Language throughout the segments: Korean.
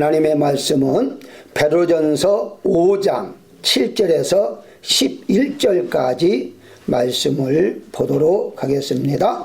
하나님의 말씀은 베드로전서 5장 7절에서 11절까지 말씀을 보도록 하겠습니다.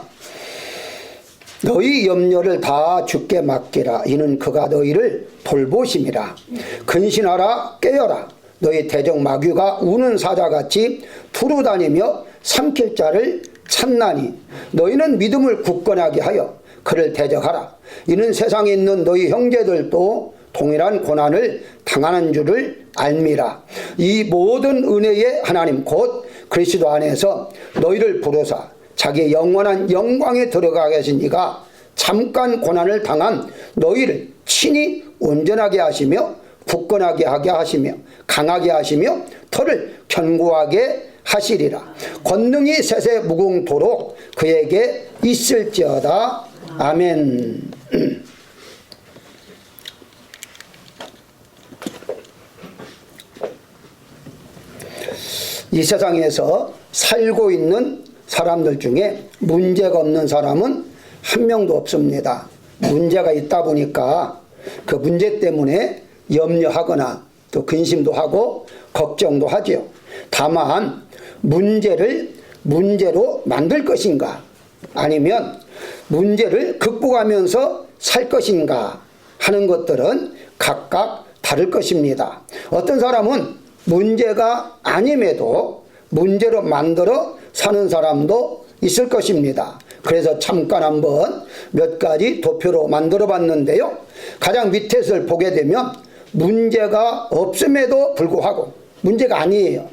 너희 염려를 다 주께 맡기라. 이는 그가 너희를 돌보심이라. 근신하라 깨어라. 너희 대적 마귀가 우는 사자같이 두루다니며 삼킬 자를 찾나니 너희는 믿음을 굳건하게 하여 그를 대적하라. 이는 세상에 있는 너희 형제들도 동일한 고난을 당하는 줄을 알미라. 이 모든 은혜의 하나님 곧 그리스도 안에서 너희를 부르사 자기의 영원한 영광에 들어가게 하신 이가 잠깐 고난을 당한 너희를 친히 온전하게 하시며 굳건하게 하게 하시며 강하게 하시며 털을 견고하게 하시리라. 권능이 셋에 무궁토록 그에게 있을지어다. 아멘. 이 세상에서 살고 있는 사람들 중에 문제가 없는 사람은 한 명도 없습니다. 문제가 있다 보니까 그 문제 때문에 염려하거나 또 근심도 하고 걱정도 하죠. 다만 문제를 문제로 만들 것인가 아니면 문제를 극복하면서 살 것인가 하는 것들은 각각 다를 것입니다. 어떤 사람은 문제가 아님에도 문제로 만들어 사는 사람도 있을 것입니다. 그래서 잠깐 한번 몇 가지 도표로 만들어 봤는데요. 가장 밑에를 보게 되면 문제가 없음에도 불구하고 문제가 아니에요.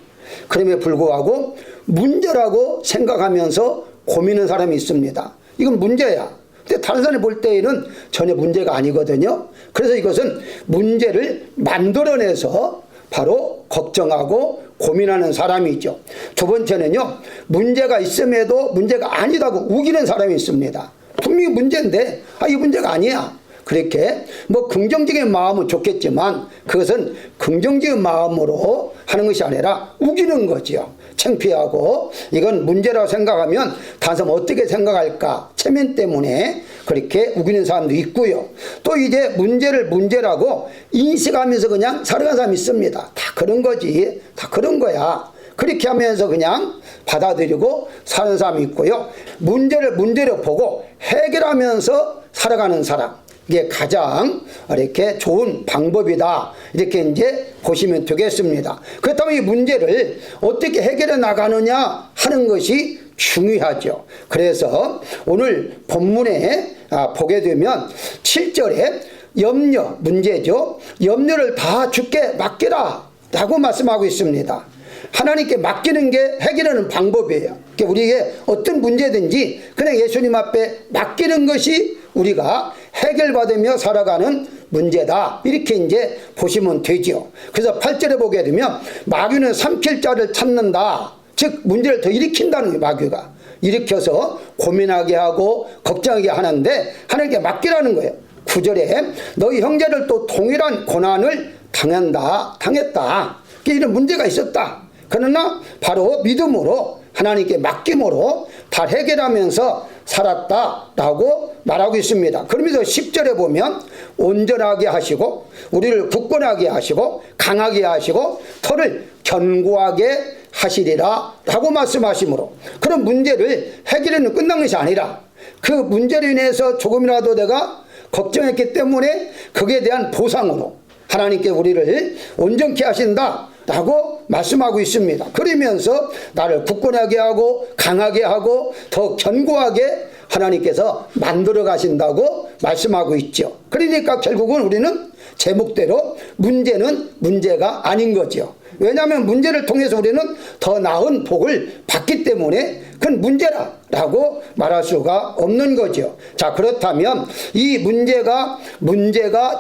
그럼에도 불구하고 문제라고 생각하면서 고민하는 사람이 있습니다. 이건 문제야. 근데 다른 사람이 볼 때에는 전혀 문제가 아니거든요. 그래서 이것은 문제를 만들어내서 바로 걱정하고 고민하는 사람이죠. 두 번째는요, 문제가 있음에도 문제가 아니다고 우기는 사람이 있습니다. 분명히 문제인데 이 문제가 아니야. 그렇게 긍정적인 마음은 좋겠지만 그것은 긍정적인 마음으로 하는 것이 아니라 우기는 거죠. 창피하고 이건 문제라고 생각하면 다른 사람 어떻게 생각할까 체면 때문에 그렇게 우기는 사람도 있고요. 또 이제 문제를 문제라고 인식하면서 그냥 살아가는 사람이 있습니다. 다 그런 거지, 다 그런 거야. 그렇게 하면서 그냥 받아들이고 사는 사람이 있고요. 문제를 문제로 보고 해결하면서 살아가는 사람, 이게 가장 이렇게 좋은 방법이다. 이렇게 이제 보시면 되겠습니다. 그렇다면 이 문제를 어떻게 해결해 나가느냐 하는 것이 중요하죠. 그래서 오늘 본문에 보게 되면 7절에 염려, 문제죠. 염려를 다 주께 맡기라 라고 말씀하고 있습니다. 하나님께 맡기는 게 해결하는 방법이에요. 우리에게 어떤 문제든지 그냥 예수님 앞에 맡기는 것이 우리가 해결받으며 살아가는 문제다. 이렇게 이제 보시면 되죠. 그래서 8절에 보게 되면 마귀는 삼킬 자를 찾는다. 즉 문제를 더 일으킨다는 거예요. 마귀가 일으켜서 고민하게 하고 걱정하게 하는데 하나님께 맡기라는 거예요. 9절에 너희 형제들도 동일한 고난을 당했다. 이런 문제가 있었다. 그러나 바로 믿음으로 하나님께 맡김으로 다 해결하면서 살았다라고 말하고 있습니다. 그러면서 10절에 보면 온전하게 하시고 우리를 굳건하게 하시고 강하게 하시고 털을 견고하게 하시리라 라고 말씀하시므로 그런 문제를 해결하는 끝난 것이 아니라 그 문제로 인해서 조금이라도 내가 걱정했기 때문에 거기에 대한 보상으로 하나님께 우리를 온전케 하신다 라고 말씀하고 있습니다. 그러면서 나를 굳건하게 하고 강하게 하고 더 견고하게 하나님께서 만들어 가신다고 말씀하고 있죠. 그러니까 결국은 우리는 제목대로 문제는 문제가 아닌 거죠. 왜냐하면 문제를 통해서 우리는 더 나은 복을 받기 때문에 그건 문제라고 말할 수가 없는 거죠. 자, 그렇다면 이 문제가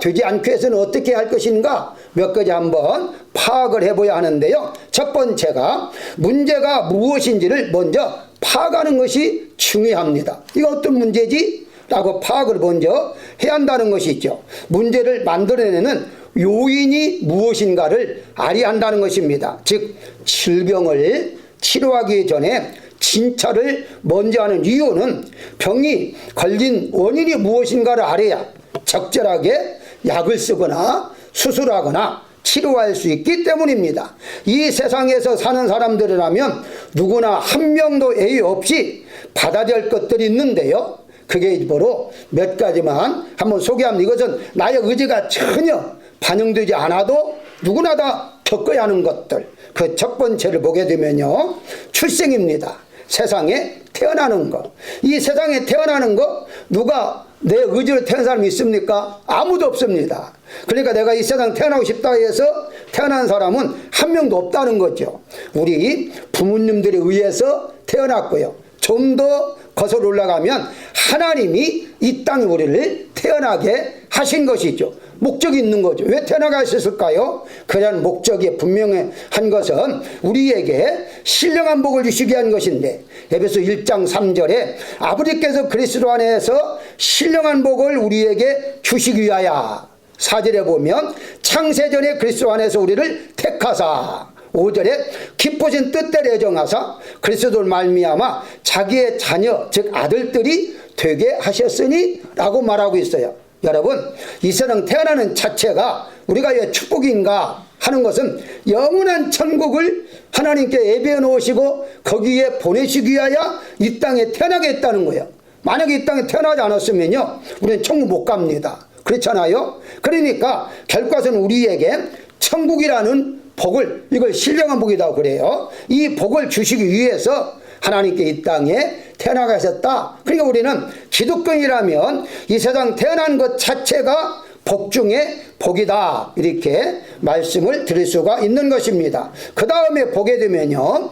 되지 않기 위해서는 어떻게 할 것인가 몇 가지 한번 파악을 해봐야 하는데요. 첫 번째가 문제가 무엇인지를 먼저 파악하는 것이 중요합니다. 이거 어떤 문제지? 라고 파악을 먼저 해야 한다는 것이죠. 문제를 만들어내는 요인이 무엇인가를 알아야 한다는 것입니다. 즉 질병을 치료하기 전에 진찰을 먼저 하는 이유는 병이 걸린 원인이 무엇인가를 알아야 적절하게 약을 쓰거나 수술하거나 치료할 수 있기 때문입니다. 이 세상에서 사는 사람들이라면 누구나 한 명도 예의 없이 받아야 할 것들이 있는데요. 그게 바로 몇 가지만 한번 소개합니다. 이것은 나의 의지가 전혀 반영되지 않아도 누구나 다 겪어야 하는 것들. 그 첫 번째를 보게 되면요, 출생입니다. 세상에 태어나는 것. 이 세상에 태어나는 것, 누가 내 의지로 태어난 사람이 있습니까? 아무도 없습니다. 그러니까 내가 이 세상 태어나고 싶다 해서 태어난 사람은 한 명도 없다는 거죠. 우리 부모님들에 의해서 태어났고요. 좀 더 거슬러 올라가면 하나님이 이 땅에 우리를 태어나게 하신 것이죠. 목적이 있는 거죠. 왜 태어나게 하셨을까요? 그런 목적이 분명한 것은 우리에게 신령한 복을 주시게 한 것인데, 에베소 1장 3절에 아버지께서 그리스도 안에서 신령한 복을 우리에게 주시기 위하여, 4절에 보면 창세전에 그리스도 안에서 우리를 택하사, 5절에 기쁘신 뜻대로 예정하사 그리스도를 말미암아 자기의 자녀 즉 아들들이 되게 하셨으니 라고 말하고 있어요. 여러분, 이 세상 태어나는 자체가 우리가 왜 축복인가 하는 것은 영원한 천국을 하나님께 예비해 놓으시고 거기에 보내시기 위하여 이 땅에 태어나게 했다는 거예요. 만약에 이 땅에 태어나지 않았으면요, 우리는 천국 못 갑니다. 그렇잖아요. 그러니까 결과는 우리에게 천국이라는 복을, 이걸 신령한 복이라고 그래요. 이 복을 주시기 위해서 하나님께 이 땅에 태어나게 하셨다. 그러니까 우리는 기독교인이라면 이 세상 태어난 것 자체가 복 중에 복이다, 이렇게 말씀을 드릴 수가 있는 것입니다. 그 다음에 보게 되면요,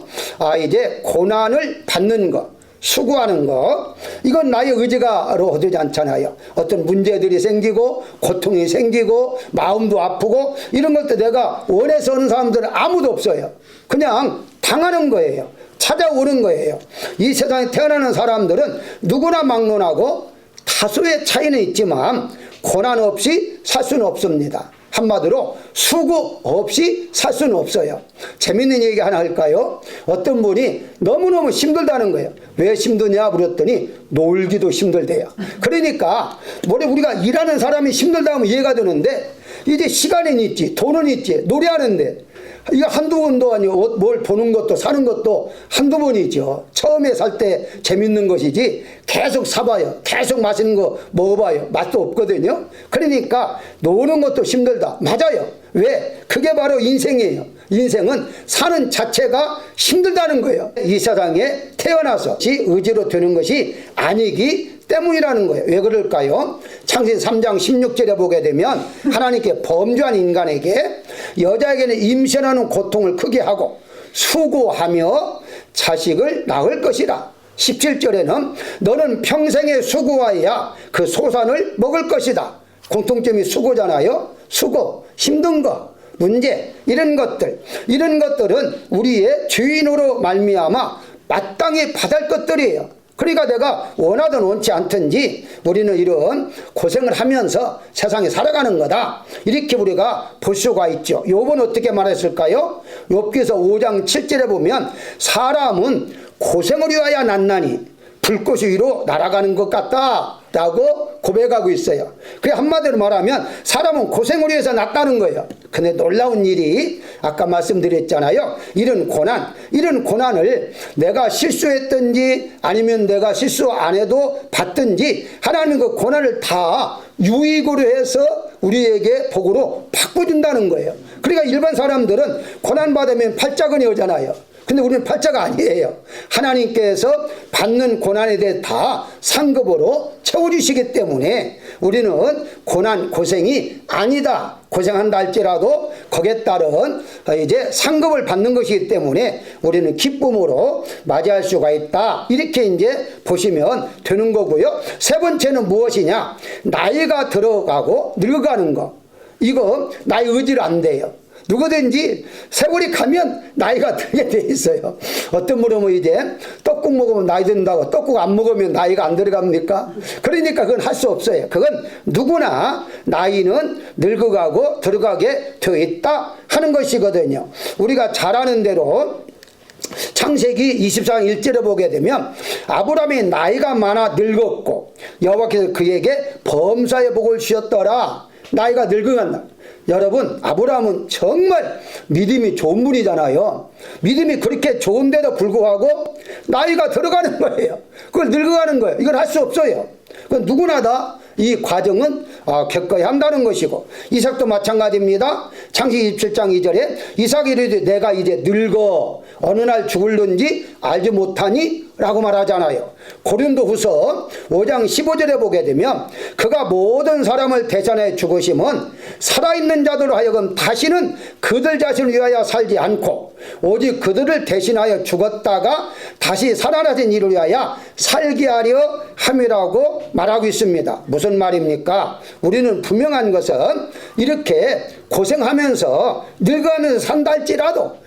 이제 고난을 받는 것, 수고하는 것, 이건 나의 의지가로 되지 않잖아요. 어떤 문제들이 생기고 고통이 생기고 마음도 아프고 이런 것도 내가 원해서 오는 사람들은 아무도 없어요. 그냥 당하는 거예요. 찾아오는 거예요. 이 세상에 태어나는 사람들은 누구나 막론하고 다수의 차이는 있지만 고난 없이 살 수는 없습니다. 한마디로 수고 없이 살 수는 없어요. 재밌는 얘기 하나 할까요? 어떤 분이 너무너무 힘들다는 거예요. 왜 힘드냐 물었더니 놀기도 힘들대요. 그러니까 우리가 일하는 사람이 힘들다 하면 이해가 되는데, 이제 시간은 있지, 돈은 있지, 노래하는데 이거 한두 번도 아니고 뭘 보는 것도 사는 것도 한두 번이죠. 처음에 살 때 재밌는 것이지 계속 사봐요. 계속 맛있는 거 먹어봐요. 맛도 없거든요. 그러니까 노는 것도 힘들다. 맞아요. 왜? 그게 바로 인생이에요. 인생은 사는 자체가 힘들다는 거예요. 이 세상에 태어나서 의지로 되는 것이 아니기 때문이라는 거예요. 왜 그럴까요? 창세기 3장 16절에 보게 되면 하나님께 범죄한 인간에게 여자에게는 임신하는 고통을 크게 하고 수고하며 자식을 낳을 것이다. 17절에는 너는 평생의 수고하여야 그 소산을 먹을 것이다. 공통점이 수고잖아요. 수고, 힘든 거, 문제, 이런 것들은 우리의 죄인으로 말미암아 마땅히 받을 것들이에요. 그러니까 내가 원하든 원치 않든지 우리는 이런 고생을 하면서 세상에 살아가는 거다, 이렇게 우리가 볼 수가 있죠. 욥은 어떻게 말했을까요? 욥기서 5장 7절에 보면 사람은 고생을 위하여 났나니 불꽃이 위로 날아가는 것 같다 라고 고백하고 있어요. 그게 한마디로 말하면 사람은 고생을 위해서 났다는 거예요. 근데 놀라운 일이 아까 말씀드렸잖아요. 이런 고난을 내가 실수했든지 아니면 내가 실수 안 해도 받든지 하나님은 그 고난을 다 유익으로 해서 우리에게 복으로 바꿔준다는 거예요. 그러니까 일반 사람들은 고난받으면 팔자근이 오잖아요. 근데 우리는 팔자가 아니에요. 하나님께서 받는 고난에 대해 다 상급으로 채워주시기 때문에 우리는 고생이 아니다. 고생한다 할지라도 거기에 따른 이제 상급을 받는 것이기 때문에 우리는 기쁨으로 맞이할 수가 있다. 이렇게 이제 보시면 되는 거고요. 세 번째는 무엇이냐? 나이가 들어가고 늙어가는 거. 이거 나의 의지로 안 돼요. 누구든지 세월이 가면 나이가 들게 돼 있어요. 어떤 분은 이제 떡국 먹으면 나이 든다고, 떡국 안 먹으면 나이가 안 들어갑니까? 그러니까 그건 할 수 없어요. 그건 누구나 나이는 늙어가고 들어가게 되어 있다 하는 것이거든요. 우리가 잘 아는 대로 창세기 24장 1절에 보게 되면 아브라함이 나이가 많아 늙었고 여호와께서 그에게 범사의 복을 주셨더라. 나이가 늙어간다. 여러분, 아브라함은 정말 믿음이 좋은 분이잖아요. 믿음이 그렇게 좋은데도 불구하고 나이가 들어가는 거예요. 그걸 늙어가는 거예요. 이걸 할 수 없어요. 그건 누구나 다 이 과정은 겪어야 한다는 것이고, 이삭도 마찬가지입니다. 창세기 27장 2절에 이삭이 이르되 내가 이제 늙어 어느 날 죽을는지 알지 못하니? 라고 말하잖아요. 고린도후서 5장 15절에 보게 되면 그가 모든 사람을 대신하여 죽으심은 살아있는 자들로 하여금 다시는 그들 자신을 위하여 살지 않고 오직 그들을 대신하여 죽었다가 다시 살아나신 이를 위하여 살게 하려 함이라고 말하고 있습니다. 무슨 말입니까? 우리는 분명한 것은 이렇게 고생하면서 늙어가면서 산다 할지라도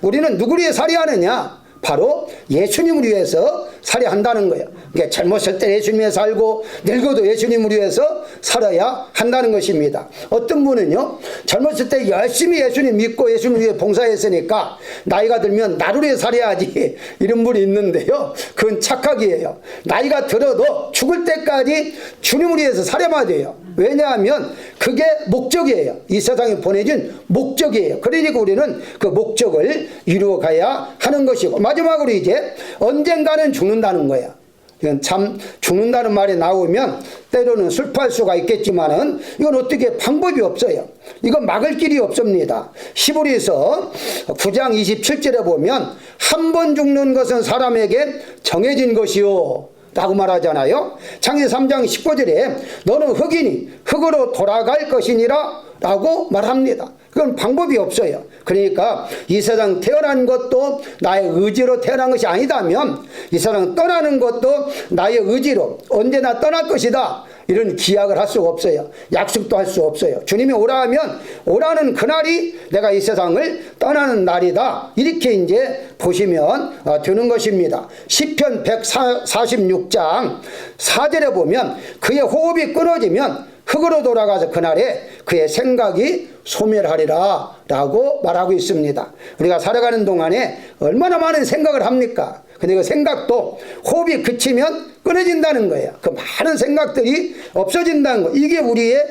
우리는 누구를 위해 살아야 하느냐? 바로 예수님을 위해서 살아야 한다는 거예요. 그러니까 젊었을 때 예수님을 살고 늙어도 예수님을 위해서 살아야 한다는 것입니다. 어떤 분은요, 젊었을 때 열심히 예수님 믿고 예수님을 위해 봉사했으니까 나이가 들면 나를 위해 살아야지, 이런 분이 있는데요, 그건 착각이에요. 나이가 들어도 죽을 때까지 주님을 위해서 살아야 돼요. 왜냐하면 그게 목적이에요. 이 세상에 보내준 목적이에요. 그러니까 우리는 그 목적을 이루어가야 하는 것이고, 마지막으로 이제 언젠가는 죽는다는 거야. 이건 참 죽는다는 말이 나오면 때로는 슬퍼할 수가 있겠지만은 이건 어떻게 방법이 없어요. 이건 막을 길이 없습니다. 히브리서 9장 27절에 보면 한 번 죽는 것은 사람에게 정해진 것이요 라고 말하잖아요. 창세기 3장 19절에 너는 흙이니 흙으로 돌아갈 것이니라 라고 말합니다. 그건 방법이 없어요. 그러니까 이 세상 태어난 것도 나의 의지로 태어난 것이 아니다면 이 세상 떠나는 것도 나의 의지로 언제나 떠날 것이다, 이런 기약을 할 수가 없어요. 약속도 할 수 없어요. 주님이 오라 하면 오라는 그날이 내가 이 세상을 떠나는 날이다, 이렇게 이제 보시면 되는 것입니다. 시편 146장 4절에 보면 그의 호흡이 끊어지면 흙으로 돌아가서 그날에 그의 생각이 소멸하리라 라고 말하고 있습니다. 우리가 살아가는 동안에 얼마나 많은 생각을 합니까? 근데 그 생각도 호흡이 그치면 끊어진다는 거예요. 그 많은 생각들이 없어진다는 거, 이게 우리의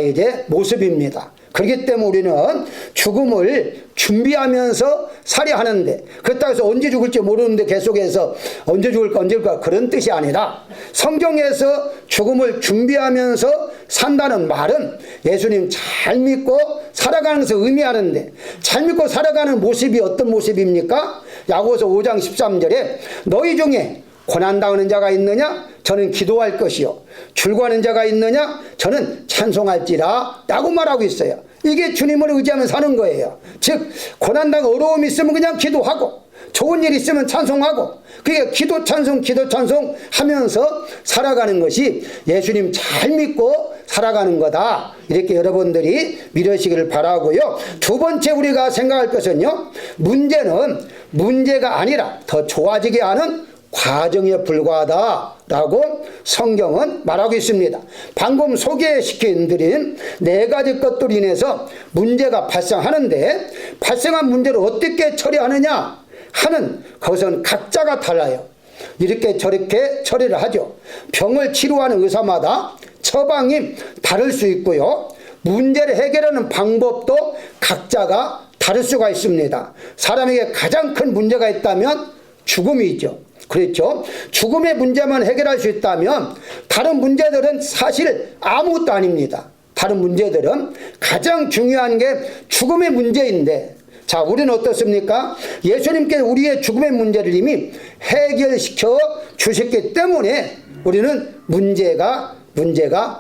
이제 모습입니다. 그렇기 때문에 우리는 죽음을 준비하면서 살아야 하는데, 그렇다고 해서 언제 죽을지 모르는데 계속해서 언제 죽을까 그런 뜻이 아니라, 성경에서 죽음을 준비하면서 산다는 말은 예수님 잘 믿고 살아가는 것을 의미하는데, 잘 믿고 살아가는 모습이 어떤 모습입니까? 야고보서 5장 13절에 너희 중에 고난당하는 자가 있느냐? 저는 기도할 것이요. 줄구하는 자가 있느냐? 저는 찬송할지라 라고 말하고 있어요. 이게 주님을 의지하면 사는 거예요. 즉 고난당하고 어려움이 있으면 그냥 기도하고, 좋은 일 있으면 찬송하고, 그게 기도 찬송 하면서 살아가는 것이 예수님 잘 믿고 살아가는 거다, 이렇게 여러분들이 믿으시기를 바라고요. 두 번째 우리가 생각할 것은요, 문제는 문제가 아니라 더 좋아지게 하는 과정에 불과하다라고 성경은 말하고 있습니다. 방금 소개시켜드린 네 가지 것들로 인해서 문제가 발생하는데, 발생한 문제를 어떻게 처리하느냐 하는 것은 각자가 달라요. 이렇게 저렇게 처리를 하죠. 병을 치료하는 의사마다 처방이 다를 수 있고요, 문제를 해결하는 방법도 각자가 다를 수가 있습니다. 사람에게 가장 큰 문제가 있다면 죽음이 있죠. 그렇죠? 죽음의 문제만 해결할 수 있다면 다른 문제들은 사실 아무것도 아닙니다. 다른 문제들은 가장 중요한 게 죽음의 문제인데, 자, 우리는 어떻습니까? 예수님께서 우리의 죽음의 문제를 이미 해결시켜 주셨기 때문에 우리는 문제가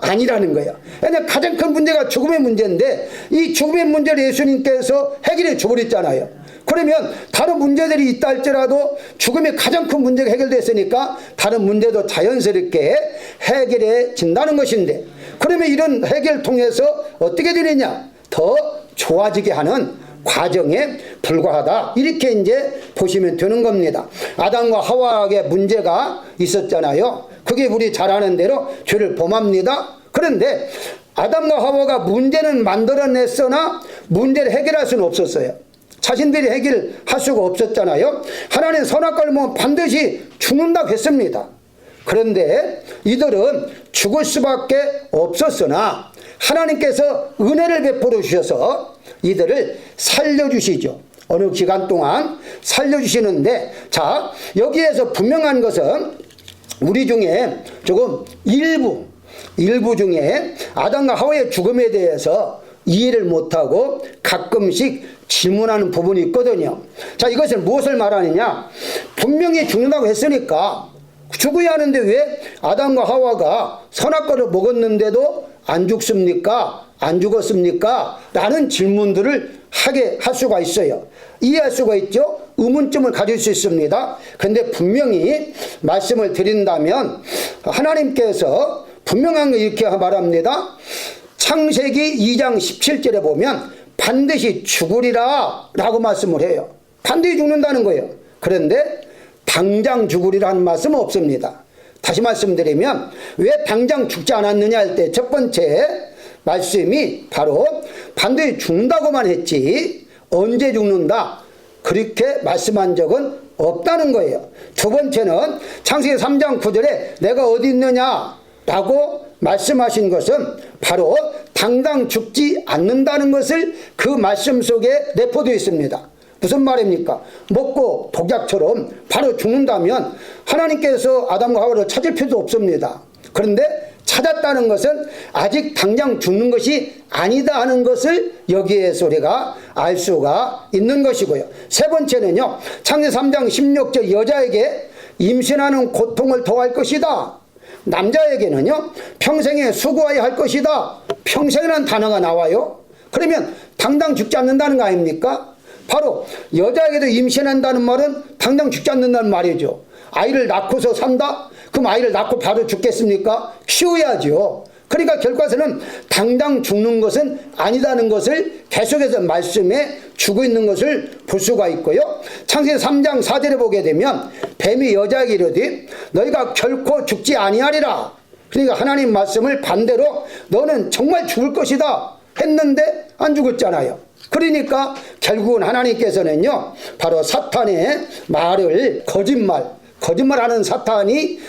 아니라는 거예요. 왜냐하면 가장 큰 문제가 죽음의 문제인데 이 죽음의 문제를 예수님께서 해결해 줘버렸잖아요. 그러면 다른 문제들이 있다 할지라도 죽음이 가장 큰 문제가 해결됐으니까 다른 문제도 자연스럽게 해결해 진다는 것인데, 그러면 이런 해결을 통해서 어떻게 되느냐? 더 좋아지게 하는 과정에 불과하다, 이렇게 이제 보시면 되는 겁니다. 아담과 하와에게 문제가 있었잖아요. 그게 우리 잘 아는 대로 죄를 범합니다. 그런데 아담과 하와가 문제는 만들어냈으나 문제를 해결할 수는 없었어요. 자신들이 해결할 수가 없었잖아요. 하나님 선악과를 먹으면 반드시 죽는다고 했습니다. 그런데 이들은 죽을 수밖에 없었으나 하나님께서 은혜를 베풀어 주셔서 이들을 살려주시죠. 어느 기간 동안 살려주시는데, 자, 여기에서 분명한 것은 우리 중에 조금 일부 중에 아담과 하와의 죽음에 대해서 이해를 못하고 가끔씩 질문하는 부분이 있거든요. 자, 이것을 무엇을 말하느냐? 분명히 죽는다고 했으니까 죽어야 하는데 왜 아담과 하와가 선악과를 먹었는데도 안 죽습니까? 안 죽었습니까? 라는 질문들을 할 수가 있어요. 이해할 수가 있죠? 의문점을 가질 수 있습니다. 그런데 분명히 말씀을 드린다면 하나님께서 분명한 거 이렇게 말합니다. 창세기 2장 17절에 보면 반드시 죽으리라 라고 말씀을 해요. 반드시 죽는다는 거예요. 그런데 당장 죽으리라는 말씀은 없습니다. 다시 말씀드리면 왜 당장 죽지 않았느냐 할 때 첫 번째 말씀이 바로 반드시 죽는다고만 했지 언제 죽는다 그렇게 말씀한 적은 없다는 거예요. 두 번째는 창세기 3장 9절에 내가 어디 있느냐 라고 말씀하신 것은 바로 당장 죽지 않는다는 것을 그 말씀 속에 내포되어 있습니다. 무슨 말입니까? 먹고 독약처럼 바로 죽는다면 하나님께서 아담과 하와를 찾을 필요도 없습니다. 그런데 찾았다는 것은 아직 당장 죽는 것이 아니다 하는 것을 여기에서 우리가 알 수가 있는 것이고요. 세 번째는요, 창세기 3장 16절 여자에게 임신하는 고통을 더할 것이다. 남자에게는요 평생에 수고해야 할 것이다. 평생이라는 단어가 나와요. 그러면 당장 죽지 않는다는 거 아닙니까? 바로 여자에게도 임신한다는 말은 당장 죽지 않는다는 말이죠. 아이를 낳고서 산다? 그럼 아이를 낳고 바로 죽겠습니까? 키워야죠. 그러니까 결과서는 당장 죽는 것은 아니다는 것을 계속해서 말씀에 주고 있는 것을 볼 수가 있고요. 창세기 3장 4절에 보게 되면 뱀이 여자에게 이르되 너희가 결코 죽지 아니하리라. 그러니까 하나님 말씀을 반대로 너는 정말 죽을 것이다 했는데 안 죽었잖아요. 그러니까 결국은 하나님께서는요 바로 사탄의 말을 거짓말하는 사탄이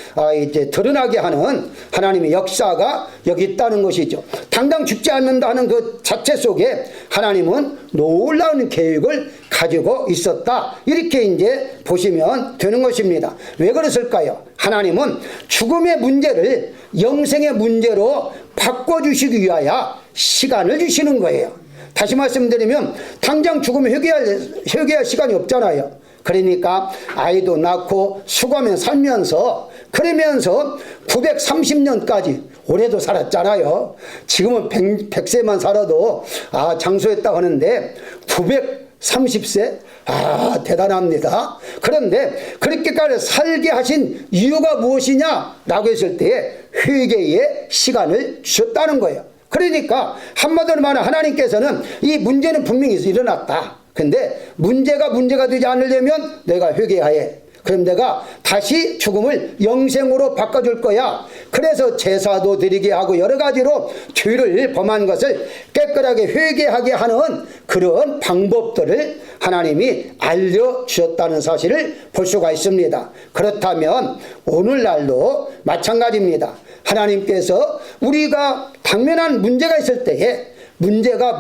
이제 드러나게 하는 하나님의 역사가 여기 있다는 것이죠. 당장 죽지 않는다는 그 자체 속에 하나님은 놀라운 계획을 가지고 있었다. 이렇게 이제 보시면 되는 것입니다. 왜 그랬을까요? 하나님은 죽음의 문제를 영생의 문제로 바꿔주시기 위하여 시간을 주시는 거예요. 다시 말씀드리면 당장 죽으면 회개할 시간이 없잖아요. 그러니까 아이도 낳고 수고하며 살면서 그러면서 930년까지 올해도 살았잖아요. 지금은 100세만 살아도 장수했다고 하는데 930세? 대단합니다. 그런데 그렇게까지 살게 하신 이유가 무엇이냐라고 했을 때 회개의 시간을 주셨다는 거예요. 그러니까 한마디로 말하면 하나님께서는 이 문제는 분명히 일어났다. 근데 문제가 되지 않으려면 내가 회개하여. 그럼 내가 다시 죽음을 영생으로 바꿔줄 거야. 그래서 제사도 드리게 하고 여러 가지로 죄를 범한 것을 깨끗하게 회개하게 하는 그런 방법들을 하나님이 알려주셨다는 사실을 볼 수가 있습니다. 그렇다면 오늘날도 마찬가지입니다. 하나님께서 우리가 당면한 문제가 있을 때에 문제가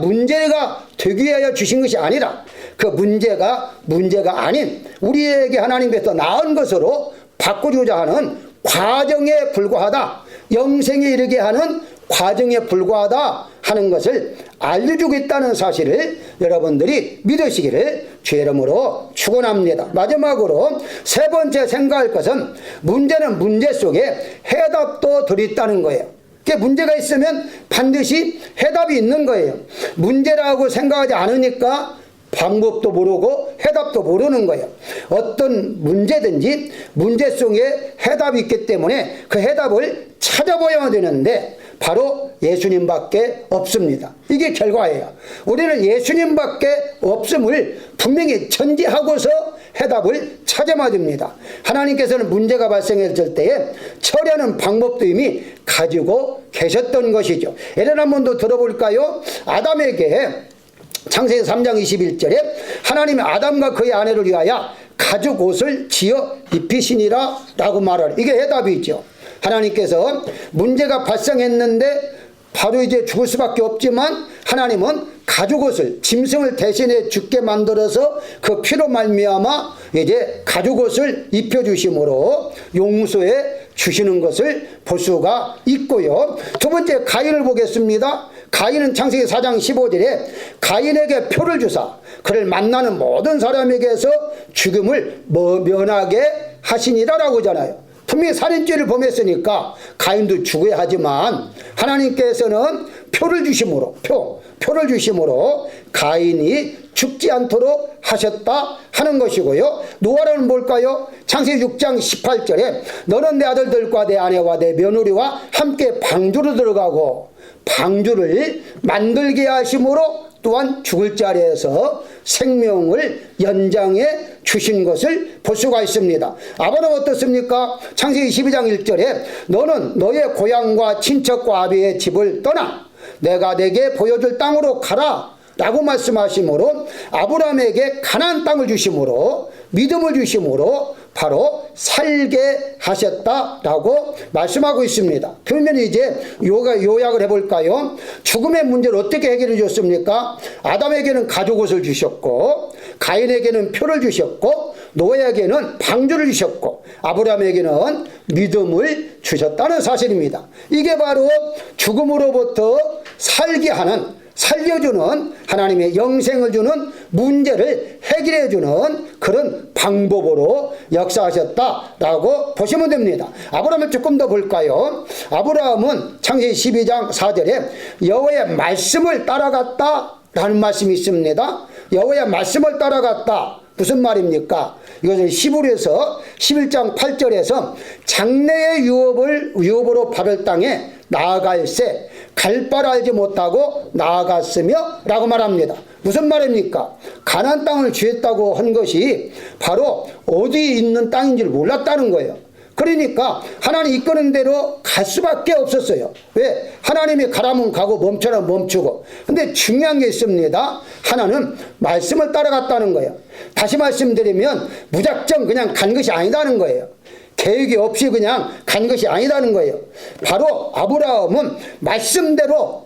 되기 위하여 주신 것이 아니라 그 문제가 아닌 우리에게 하나님께서 나은 것으로 바꾸고자 하는 과정에 불과하다. 영생에 이르게 하는 과정에 불과하다 하는 것을 알려주고 있다는 사실을 여러분들이 믿으시기를 주의 이름으로 축원합니다. 마지막으로 세 번째 생각할 것은 문제는 문제 속에 해답도 들어있다는 거예요. 문제가 있으면 반드시 해답이 있는 거예요. 문제라고 생각하지 않으니까 방법도 모르고 해답도 모르는 거예요. 어떤 문제든지 문제 속에 해답이 있기 때문에 그 해답을 찾아봐야 되는데 바로 예수님밖에 없습니다. 이게 결과예요. 우리는 예수님밖에 없음을 분명히 전제하고서 해답을 찾아야 됩니다. 하나님께서는 문제가 발생했을 때에 처리하는 방법도 이미 가지고 계셨던 것이죠. 예를 한 번 더 들어볼까요? 아담에게 창세기 3장 21절에 하나님이 아담과 그의 아내를 위하여 가죽 옷을 지어 입히시니라 라고 말하라. 이게 해답이죠. 하나님께서 문제가 발생했는데 바로 이제 죽을 수밖에 없지만 하나님은 가죽옷을, 짐승을 대신에 죽게 만들어서 그 피로 말미암아 이제 가죽옷을 입혀주심으로 용서해 주시는 것을 볼 수가 있고요. 두 번째 가인을 보겠습니다. 가인은 창세기 4장 15절에 가인에게 표를 주사 그를 만나는 모든 사람에게서 죽음을 면하게 하시니라라고 하잖아요. 분명히 살인죄를 범했으니까 가인도 죽어야 하지만 하나님께서는 표를 주심으로 표를 주심으로 가인이 죽지 않도록 하셨다 하는 것이고요. 노아라는 뭘까요? 창세기 6장 18절에 너는 내 아들들과 내 아내와 내 며느리와 함께 방주로 들어가고 방주를 만들게 하심으로 또한 죽을 자리에서 생명을 연장해 주신 것을 볼 수가 있습니다. 아브라함은 어떻습니까? 창세기 12장 1절에 너는 너의 고향과 친척과 아비의 집을 떠나 내가 내게 보여줄 땅으로 가라 라고 말씀하심으로 아브라함에게 가나안 땅을 주심으로 믿음을 주심으로 바로 살게 하셨다라고 말씀하고 있습니다. 그러면 이제 요약을 해볼까요? 죽음의 문제를 어떻게 해결해 줬습니까? 아담에게는 가죽옷을 주셨고 가인에게는 표를 주셨고 노아에게는 방주를 주셨고 아브라함에게는 믿음을 주셨다는 사실입니다. 이게 바로 죽음으로부터 살게 하는 살려주는 하나님의 영생을 주는 문제를 해결해 주는 그런 방법으로 역사하셨다라고 보시면 됩니다. 아브라함을 조금 더 볼까요? 아브라함은 창세기 12장 4절에 여호와의 말씀을 따라갔다라는 말씀이 있습니다. 여호와의 말씀을 따라갔다. 무슨 말입니까? 이것을 히브리서 11장 8절에서 장래의 유업으로 받을 땅에 나아갈새 갈 바를 알지 못하고 나아갔으며 라고 말합니다. 무슨 말입니까? 가나안 땅을 주했다고 한 것이 바로 어디 있는 땅인지를 몰랐다는 거예요. 그러니까 하나님 이끄는 대로 갈 수밖에 없었어요. 왜? 하나님이 가라면 가고 멈춰라 멈추고. 근데 중요한 게 있습니다. 하나는 말씀을 따라갔다는 거예요. 다시 말씀드리면 무작정 그냥 간 것이 아니다는 거예요. 계획이 없이 그냥 간 것이 아니다는 거예요. 바로 아브라함은 말씀대로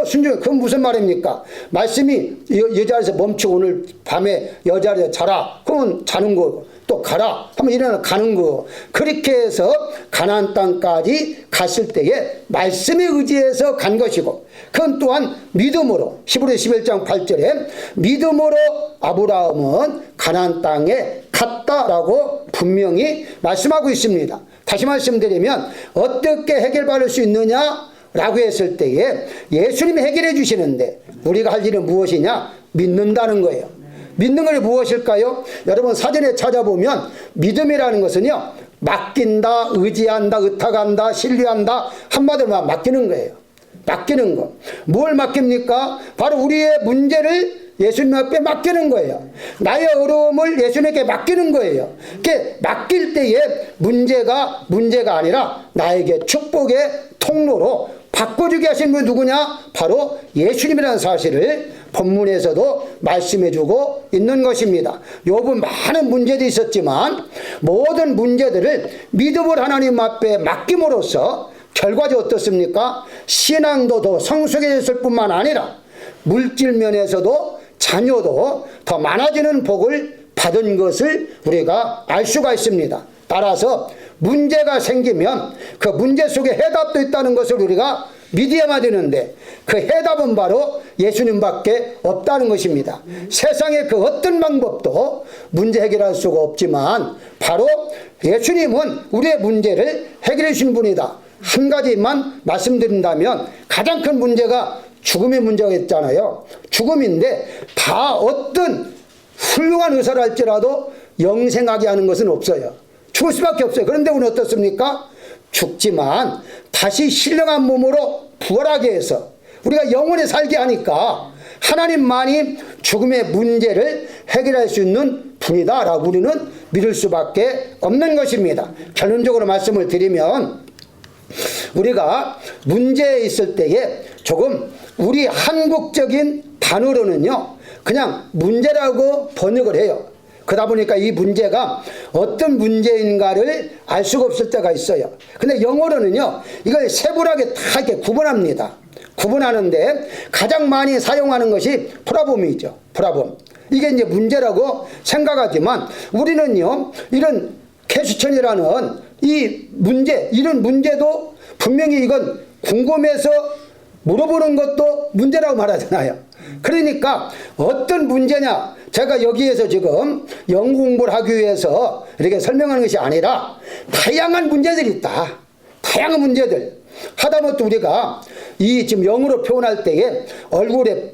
순종해. 그건 무슨 말입니까? 말씀이 여자리에서 멈추고 오늘 밤에 여자리에서 자라. 그러면 자는 거고. 또 가라 하면 일어나 가는 거. 그렇게 해서 가나안 땅까지 갔을 때에 말씀에 의지해서 간 것이고 그건 또한 믿음으로 히브리서 11장 8절에 믿음으로 아브라함은 가나안 땅에 갔다라고 분명히 말씀하고 있습니다. 다시 말씀드리면 어떻게 해결받을 수 있느냐 라고 했을 때에 예수님이 해결해 주시는데 우리가 할 일은 무엇이냐? 믿는다는 거예요. 믿는 것이 무엇일까요? 여러분 사전에 찾아보면 믿음이라는 것은요 맡긴다, 의지한다, 의탁한다, 신뢰한다 한마디로 맡기는 거예요. 맡기는 거. 뭘 맡깁니까? 바로 우리의 문제를 예수님 앞에 맡기는 거예요. 나의 어려움을 예수님께 맡기는 거예요. 그게 맡길 때에 문제가 아니라 나에게 축복의 통로로 바꿔주게 하신 분이 누구냐? 바로 예수님이라는 사실을 본문에서도 말씀해주고 있는 것입니다. 욥은 많은 문제들이 있었지만 모든 문제들을 믿음을 하나님 앞에 맡김으로써 결과적으로 어떻습니까? 신앙도 더 성숙해졌을 뿐만 아니라 물질 면에서도 자녀도 더 많아지는 복을 받은 것을 우리가 알 수가 있습니다. 따라서 문제가 생기면 그 문제 속에 해답도 있다는 것을 우리가 믿어야만 되는데 그 해답은 바로 예수님밖에 없다는 것입니다. 세상의 그 어떤 방법도 문제 해결할 수가 없지만 바로 예수님은 우리의 문제를 해결해 주신 분이다. 한 가지만 말씀드린다면 가장 큰 문제가 죽음의 문제가 있잖아요. 죽음인데 다 어떤 훌륭한 의사를 할지라도 영생하게 하는 것은 없어요. 죽을 수밖에 없어요. 그런데 우리는 어떻습니까? 죽지만 다시 신령한 몸으로 부활하게 해서 우리가 영원히 살게 하니까 하나님만이 죽음의 문제를 해결할 수 있는 분이다 라고 우리는 믿을 수밖에 없는 것입니다. 결론적으로 말씀을 드리면 우리가 문제에 있을 때에 조금 우리 한국적인 단어로는요 그냥 문제라고 번역을 해요. 그러다 보니까 이 문제가 어떤 문제인가를 알 수가 없을 때가 있어요. 근데 영어로는요, 이걸 세분하게 다 이렇게 구분합니다. 구분하는데 가장 많이 사용하는 것이 프로블럼이죠. 프로블럼. 이게 이제 문제라고 생각하지만 우리는요, 이런 퀘스천이라는 이 문제, 이런 문제도 분명히 이건 궁금해서 물어보는 것도 문제라고 말하잖아요. 그러니까 어떤 문제냐, 제가 여기에서 지금 영어 공부를 하기 위해서 이렇게 설명하는 것이 아니라 다양한 문제들이 있다. 다양한 문제들. 하다못해 우리가 이 지금 영어로 표현할 때에 얼굴에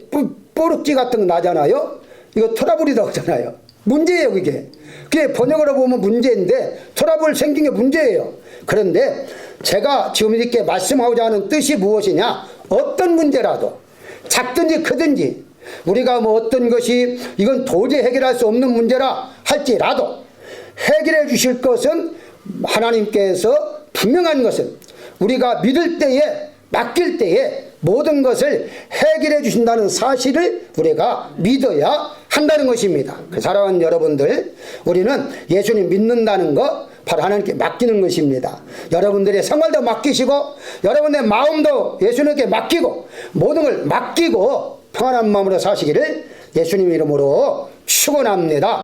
뽀록지 같은 거 나잖아요. 이거 트러블이라고 하잖아요. 문제예요, 그게. 그게 번역으로 보면 문제인데 트러블 생긴 게 문제예요. 그런데 제가 지금 이렇게 말씀하고자 하는 뜻이 무엇이냐? 어떤 문제라도 작든지 크든지 우리가 뭐 어떤 것이 이건 도저히 해결할 수 없는 문제라 할지라도 해결해 주실 것은 하나님께서 분명한 것은 우리가 믿을 때에 맡길 때에 모든 것을 해결해 주신다는 사실을 우리가 믿어야 한다는 것입니다. 사랑하는 여러분들, 우리는 예수님 믿는다는 것 바로 하나님께 맡기는 것입니다. 여러분들의 생활도 맡기시고 여러분의 마음도 예수님께 맡기고 모든 걸 맡기고 평안한 마음으로 사시기를 예수님 이름으로 축원합니다.